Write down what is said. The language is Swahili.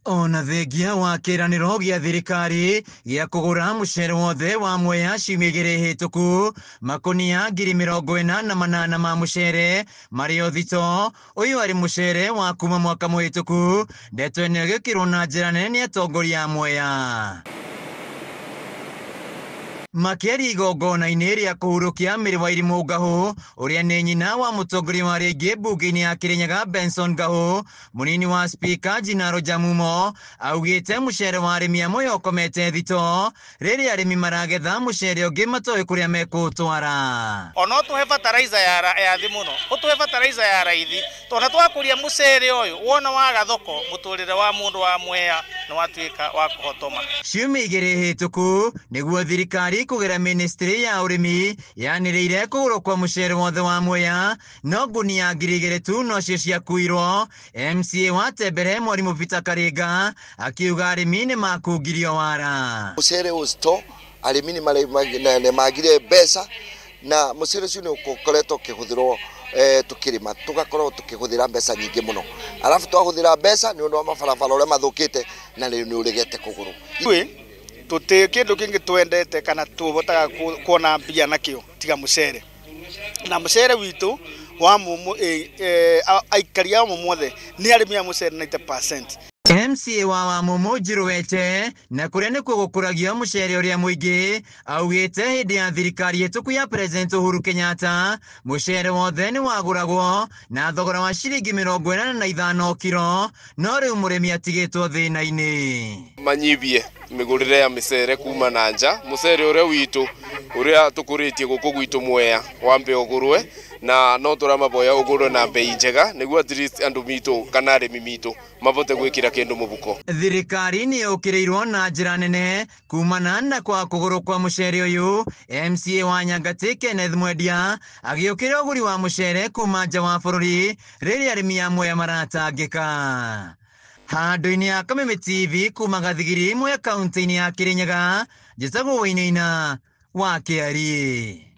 Ona thengia wa kiraniro gia thirikari gia kugura mucere wothe wa Mwea ciumia igiri hituku makonia 48,000 ma mucere mari o thito. Uyu ari mucere wa kuma mwaka muhituku ndeto ene gikirwo na njira nene ni atongoria a Mwea makiari igongona-inĩ rĩa kũhurũkia Mary Wairimu Ngahũ ũrĩa nĩ nyina wa mũtongoria wa rĩngĩ mbunge-inĩ ya Kĩrĩnyaga Benson Ngahũ. Mũnini wa spika Njinaro Jamumo augĩte mũcere wa arĩmi amwe ũkomete thito rĩrĩa arĩmi maragetha mũcere ũngĩ matoĩ kũrĩa mekũũtwara. Ona tũhe fertilizer ya thĩ mũno, ũtũhe fertilizer ya raithi tondũ twakũria mũcere ũyũ wona waga thoko mũtũrĩre wa mũndũ wa Mwea nĩ watuĩka wa kũhotoma. Ciumia igĩrĩ hĩtũku nĩguo thirikari kugera ministry ya urimi yanĩrĩire kũgũrwo kwa mũcere wothe wa Mwea, no ngunia 2,000 tu nocio ciakuirwo. MCA wa Tembere Mwarimũ Peter Karĩnga akiuga arĩmi nĩ makungirio wara. Mũcere ũcio arĩmi nĩ magire mbeca na mũcere ũcio nĩ ũkoretwo ũkĩhũthĩrwo tukirima tugakorwo tukihũthĩra mbeca nyingĩ mũno, arabu twahũthĩra mbeca nĩ ũndũ wa mabarabara ũrĩa mathũkĩte na nĩ ũregete kũgũrũ. Tuti kindu kingi twendete kana tubotaga kuona mbia nakio tiga mucere na mucere witu wa mumu aikaria mumothe ni arimi ya mucere 90%. MCA wa Wamumu Njirũwete na kuria nĩkuo gũkũragio mũcere ũrĩa mũingĩ augĩte hĩndĩ ya thirikari hĩtũku ya President Uhuru Kenyatta mũcere wothe nĩ wagũragwo na thogora wa ciringi 45 kiro, no rĩu mũrĩmi atigĩtwo thĩna-inĩ. Manyibie mĩgũrĩre ya mĩcere kuma na nja, mũcere ũrĩa witũ ũrĩa tũkũrĩtie gũkũ gwitũ Mwea wambe ũgũrwe na no tũramaboya ũgũrwe na bei njega nĩguo at least andũ mitũ kana arĩmi mitũ mabote gwĩkĩra kĩndũ mũbuko. Thirikari nĩ yũkĩrĩirwo na njĩra nene kumana na kwa kũgũrwo kwa mũcere ũyũ. MCA wa Nyangatĩ Kenneth Mwendia agĩũkĩra ũgũri wa mũcere kuma nja wa bũrũri rĩrĩa arĩmi a Mwea maratangĩka. Handũ-inĩ ya Kameme TV kuma Gathigiri Mwea kaunti-inĩ ya Kĩrĩnyaga, njĩtagwo Wainaina wa Kĩari.